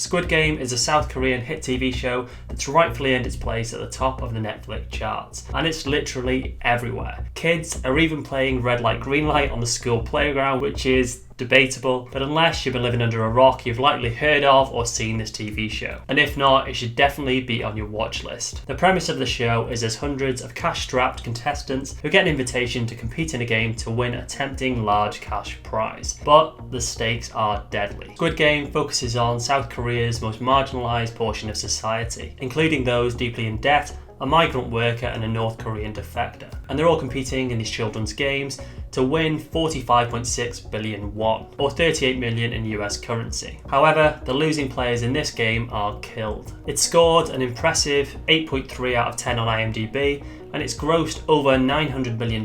Squid Game is a South Korean hit TV show that's rightfully earned its place at the top of the Netflix charts, and it's literally everywhere. Kids are even playing red light, green light on the school playground, which is debatable, but unless you've been living under a rock, you've likely heard of or seen this TV show. And if not, it should definitely be on your watch list. The premise of the show is there's hundreds of cash-strapped contestants who get an invitation to compete in a game to win a tempting large cash prize. But the stakes are deadly. Squid Game focuses on South Korea's most marginalised portion of society, including those deeply in debt, a migrant worker and a North Korean defector. And they're all competing in these children's games to win 45.6 billion won, or 38 million in US currency. However, the losing players in this game are killed. It scored an impressive 8.3 out of 10 on IMDb, and it's grossed over $900 million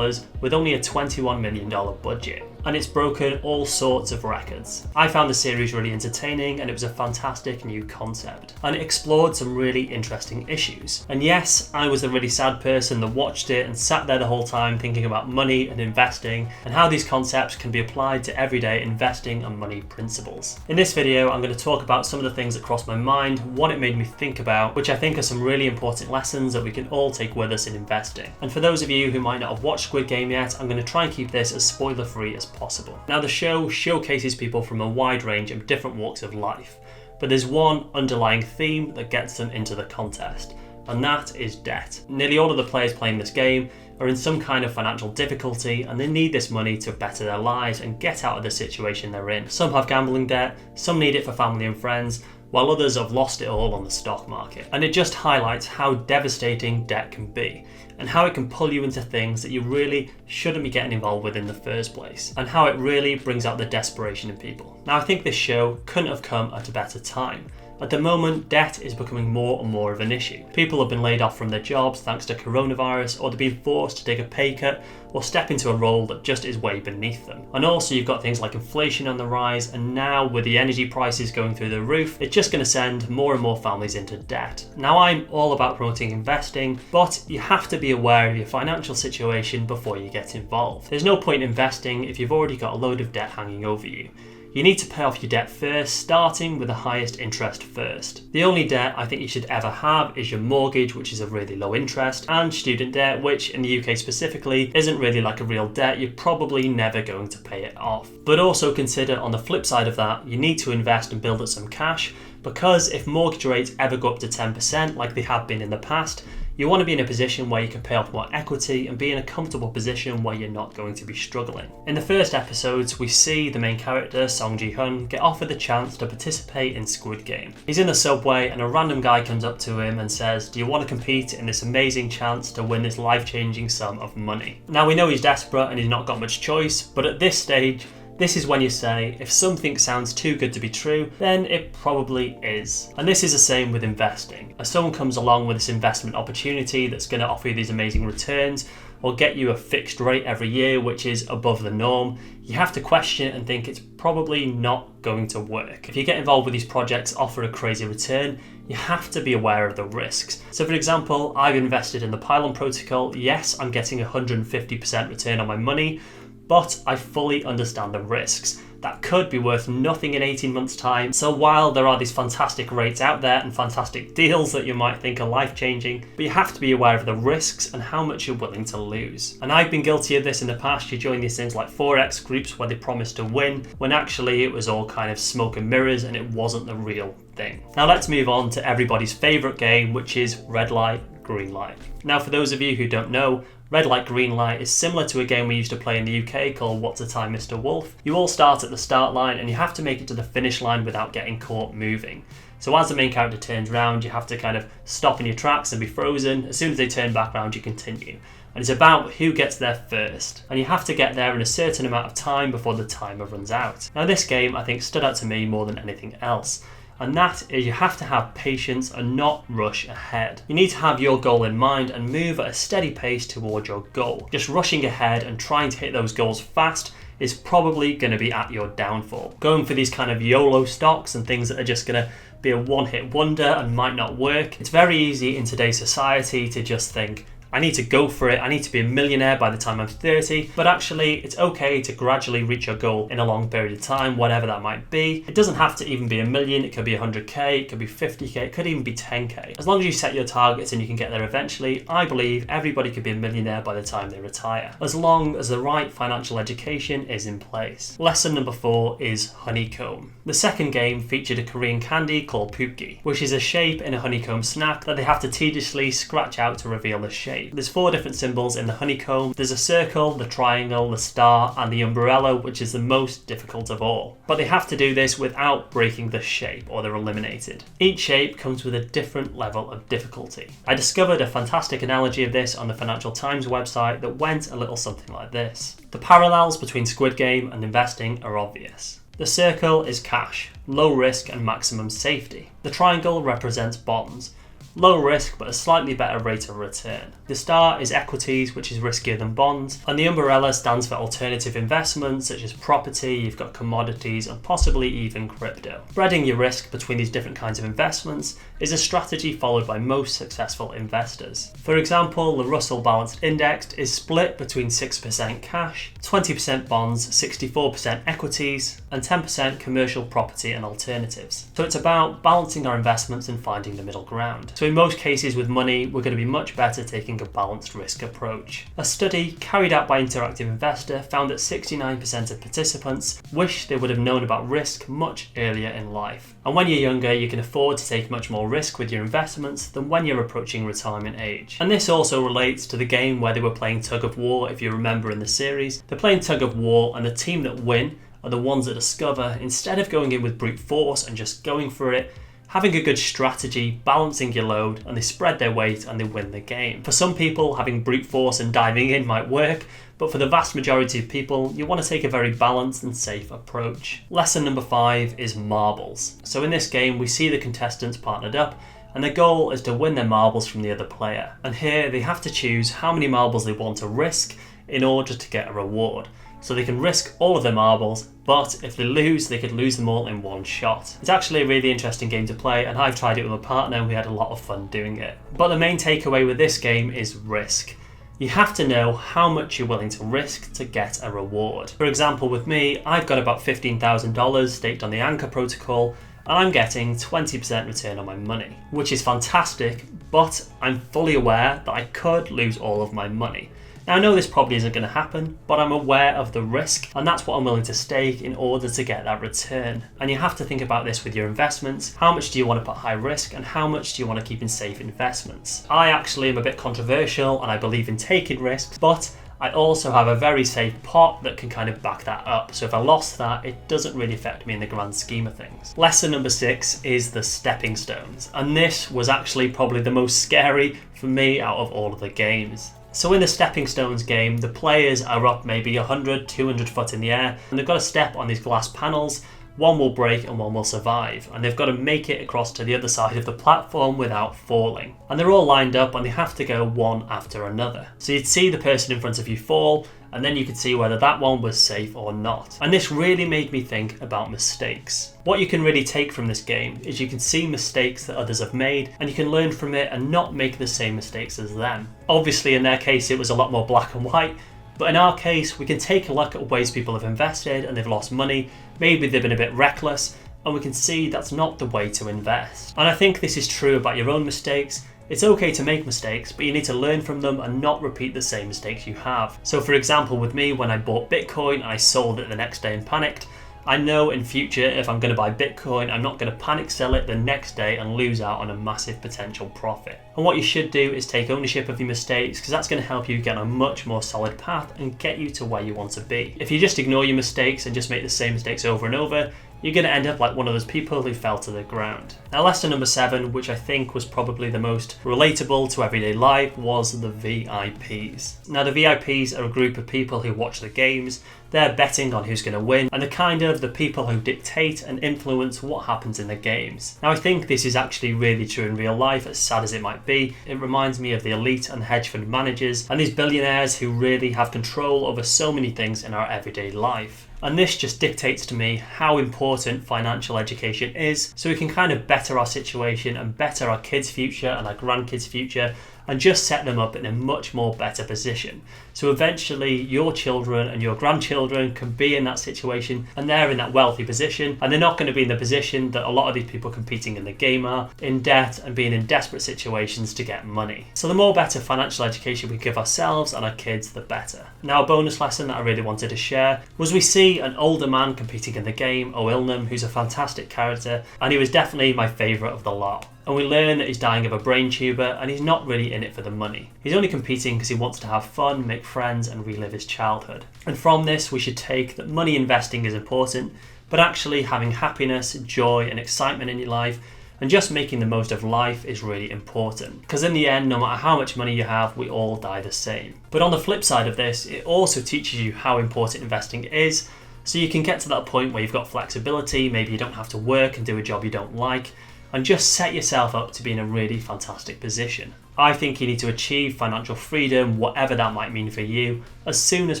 with only a $21 million budget. And it's broken all sorts of records. I found the series really entertaining, and it was a fantastic new concept. And it explored some really interesting issues. And yes, I was the really sad person that watched it and sat there the whole time thinking about money and investing, and how these concepts can be applied to everyday investing and money principles. In this video, I'm going to talk about some of the things that crossed my mind, what it made me think about, which I think are some really important lessons that we can all take with us in investing. And for those of you who might not have watched Squid Game yet, I'm going to try and keep this as spoiler-free as possible. Now, the show showcases people from a wide range of different walks of life, but there's one underlying theme that gets them into the contest, and that is debt. Nearly all of the players playing this game are in some kind of financial difficulty, and they need this money to better their lives and get out of the situation they're in. Some have gambling debt, some need it for family and friends, while others have lost it all on the stock market. And it just highlights how devastating debt can be, and how it can pull you into things that you really shouldn't be getting involved with in the first place, and how it really brings out the desperation in people. Now, I think this show couldn't have come at a better time. At the moment, debt is becoming more and more of an issue. People have been laid off from their jobs thanks to coronavirus, or they've been forced to take a pay cut or step into a role that just is way beneath them. And also you've got things like inflation on the rise, and now with the energy prices going through the roof, it's just going to send more and more families into debt. Now, I'm all about promoting investing, but you have to be aware of your financial situation before you get involved. There's no point investing if you've already got a load of debt hanging over you. You need to pay off your debt first, starting with the highest interest first. The only debt I think you should ever have is your mortgage, which is a really low interest, and student debt, which in the UK specifically isn't really like a real debt. You're probably never going to pay it off. But also consider, on the flip side of that, you need to invest and build up some cash, because if mortgage rates ever go up to 10% like they have been in the past, you want to be in a position where you can pay off more equity and be in a comfortable position where you're not going to be struggling. In the first episodes, we see the main character, Gi-hun, get offered the chance to participate in Squid Game. He's in the subway and a random guy comes up to him and says, "Do you want to compete in this amazing chance to win this life-changing sum of money?" Now, we know he's desperate and he's not got much choice, but at this stage, this is when you say, if something sounds too good to be true, then it probably is. And this is the same with investing. If someone comes along with this investment opportunity that's going to offer you these amazing returns, or get you a fixed rate every year, which is above the norm, you have to question it and think it's probably not going to work. If you get involved with these projects that offer a crazy return, you have to be aware of the risks. So for example, I've invested in the Pylon protocol. Yes, I'm getting 150% return on my money, but I fully understand the risks. That could be worth nothing in 18 months' time. So while there are these fantastic rates out there and fantastic deals that you might think are life-changing, but you have to be aware of the risks and how much you're willing to lose. And I've been guilty of this in the past. You join these things like Forex groups where they promise to win, when actually it was all kind of smoke and mirrors and it wasn't the real thing. Now let's move on to everybody's favourite game, which is red light, green light. Now, for those of you who don't know, red light, green light is similar to a game we used to play in the UK called What's the Time, Mr. Wolf. You all start at the start line and you have to make it to the finish line without getting caught moving. So as the main character turns around, you have to kind of stop in your tracks and be frozen. As soon as they turn back around, you continue. And it's about who gets there first. And you have to get there in a certain amount of time before the timer runs out. Now, this game I think stood out to me more than anything else. And that is, you have to have patience and not rush ahead. You need to have your goal in mind and move at a steady pace towards your goal. Just rushing ahead and trying to hit those goals fast is probably going to be at your downfall. Going for these kind of YOLO stocks and things that are just going to be a one-hit wonder and might not work. It's very easy in today's society to just think, I need to go for it, I need to be a millionaire by the time I'm 30, but actually it's okay to gradually reach your goal in a long period of time, whatever that might be. It doesn't have to even be a million, it could be 100k, it could be 50k, it could even be 10k. As long as you set your targets and you can get there eventually, I believe everybody could be a millionaire by the time they retire, as long as the right financial education is in place. Lesson number 4 is honeycomb. The second game featured a Korean candy called Poopgi, which is a shape in a honeycomb snack that they have to tediously scratch out to reveal the shape. There's 4 different symbols in the honeycomb. There's a circle, the triangle, the star, and the umbrella, which is the most difficult of all. But they have to do this without breaking the shape, or they're eliminated. Each shape comes with a different level of difficulty. I discovered a fantastic analogy of this on the Financial Times website that went a little something like this. The parallels between Squid Game and investing are obvious. The circle is cash, low risk and maximum safety. The triangle represents bonds, low risk but a slightly better rate of return. The star is equities, which is riskier than bonds, and the umbrella stands for alternative investments such as property, you've got commodities, and possibly even crypto. Spreading your risk between these different kinds of investments is a strategy followed by most successful investors. For example, the Russell Balanced Index is split between 6% cash, 20% bonds, 64% equities, and 10% commercial property and alternatives. So it's about balancing our investments and finding the middle ground. So in most cases with money, we're going to be much better taking a balanced risk approach. A study carried out by Interactive Investor found that 69% of participants wish they would have known about risk much earlier in life. And when you're younger, you can afford to take much more risk with your investments than when you're approaching retirement age. And this also relates to the game where they were playing tug of war, if you remember in the series. They're playing tug of war, and the team that win are the ones that discover, instead of going in with brute force and just going for it, having a good strategy, balancing your load, and they spread their weight and they win the game. For some people, having brute force and diving in might work, but for the vast majority of people, you want to take a very balanced and safe approach. Lesson number 5 is marbles. So in this game, we see the contestants partnered up, and their goal is to win their marbles from the other player. And here, they have to choose how many marbles they want to risk in order to get a reward. So they can risk all of their marbles, but if they lose, they could lose them all in one shot. It's actually a really interesting game to play, and I've tried it with a partner and we had a lot of fun doing it. But the main takeaway with this game is risk. You have to know how much you're willing to risk to get a reward. For example, with me, I've got about $15,000 staked on the Anchor protocol, and I'm getting 20% return on my money, which is fantastic, but I'm fully aware that I could lose all of my money. Now I know this probably isn't going to happen, but I'm aware of the risk, and that's what I'm willing to stake in order to get that return. And you have to think about this with your investments. How much do you want to put high risk, and how much do you want to keep in safe investments? I actually am a bit controversial and I believe in taking risks, but I also have a very safe pot that can kind of back that up. So if I lost that, it doesn't really affect me in the grand scheme of things. Lesson number 6 is the stepping stones. And this was actually probably the most scary for me out of all of the games. So in the stepping stones game, the players are up maybe 100, 200 foot in the air, and they've got to step on these glass panels. One will break and one will survive, and they've got to make it across to the other side of the platform without falling. And they're all lined up and they have to go one after another. So you'd see the person in front of you fall, and then you could see whether that one was safe or not. And this really made me think about mistakes. What you can really take from this game is you can see mistakes that others have made, and you can learn from it and not make the same mistakes as them. Obviously in their case it was a lot more black and white, but in our case we can take a look at ways people have invested and they've lost money, maybe they've been a bit reckless, and we can see that's not the way to invest. And I think this is true about your own mistakes. It's okay to make mistakes, but you need to learn from them and not repeat the same mistakes you have. So for example, with me, when I bought Bitcoin and I sold it the next day and panicked, I know in future if I'm going to buy Bitcoin, I'm not going to panic sell it the next day and lose out on a massive potential profit. And what you should do is take ownership of your mistakes, because that's going to help you get on a much more solid path and get you to where you want to be. If you just ignore your mistakes and just make the same mistakes over and over, you're going to end up like one of those people who fell to the ground. Now lesson number 7, which I think was probably the most relatable to everyday life, was the VIPs. Now the VIPs are a group of people who watch the games. They're betting on who's going to win, and they're kind of the people who dictate and influence what happens in the games. Now I think this is actually really true in real life, as sad as it might be. It reminds me of the elite and hedge fund managers and these billionaires who really have control over so many things in our everyday life. And this just dictates to me how important financial education is, so we can kind of better our situation and better our kids' future and our grandkids' future, and just set them up in a much more better position. So eventually your children and your grandchildren can be in that situation, and they're in that wealthy position, and they're not going to be in the position that a lot of these people competing in the game are, in debt and being in desperate situations to get money. So the more better financial education we give ourselves and our kids, the better. Now, a bonus lesson that I really wanted to share was we see an older man competing in the game, O'Ilnam, who's a fantastic character, and he was definitely my favourite of the lot. And we learn that he's dying of a brain tumour and he's not really in it for the money. He's only competing because he wants to have fun, make friends and relive his childhood. And from this we should take that money investing is important, but actually having happiness, joy and excitement in your life and just making the most of life is really important. Because in the end, no matter how much money you have, we all die the same. But on the flip side of this, it also teaches you how important investing is, so you can get to that point where you've got flexibility, maybe you don't have to work and do a job you don't like, and just set yourself up to be in a really fantastic position. I think you need to achieve financial freedom, whatever that might mean for you, as soon as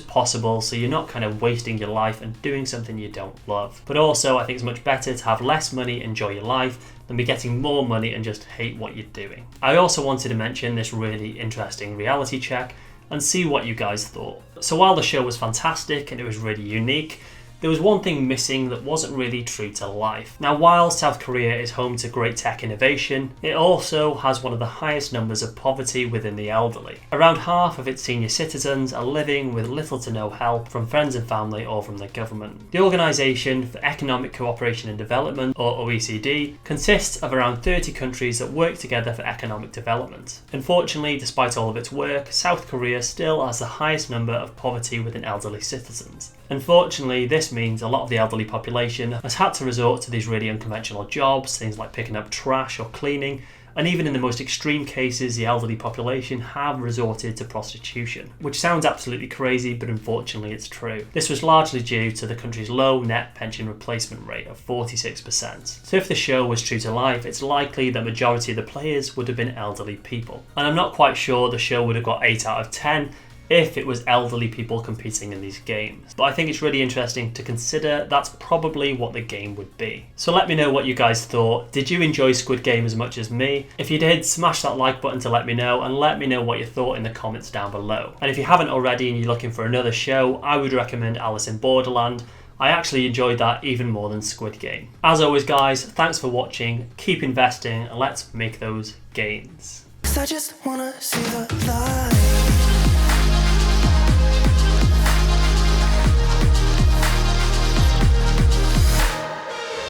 possible, so you're not kind of wasting your life and doing something you don't love. But also, I think it's much better to have less money, enjoy your life, than be getting more money and just hate what you're doing. I also wanted to mention this really interesting reality check and see what you guys thought. So while the show was fantastic and it was really unique, there was one thing missing that wasn't really true to life. Now, while South Korea is home to great tech innovation, it also has one of the highest numbers of poverty within the elderly. Around half of its senior citizens are living with little to no help from friends and family or from the government. The Organisation for Economic Cooperation and Development, or OECD, consists of around 30 countries that work together for economic development. Unfortunately, despite all of its work, South Korea still has the highest number of poverty within elderly citizens. Unfortunately, this means a lot of the elderly population has had to resort to these really unconventional jobs, things like picking up trash or cleaning, and even in the most extreme cases, the elderly population have resorted to prostitution, which sounds absolutely crazy, but unfortunately it's true. This was largely due to the country's low net pension replacement rate of 46%. So if the show was true to life, it's likely that the majority of the players would have been elderly people. And I'm not quite sure the show would have got 8 out of 10 if it was elderly people competing in these games. But I think it's really interesting to consider that's probably what the game would be. So let me know what you guys thought. Did you enjoy Squid Game as much as me? If you did, smash that like button to let me know, and let me know what you thought in the comments down below. And if you haven't already and you're looking for another show, I would recommend Alice in Borderland. I actually enjoyed that even more than Squid Game. As always guys, thanks for watching, keep investing and let's make those gains. 'Cause I just wanna see the light.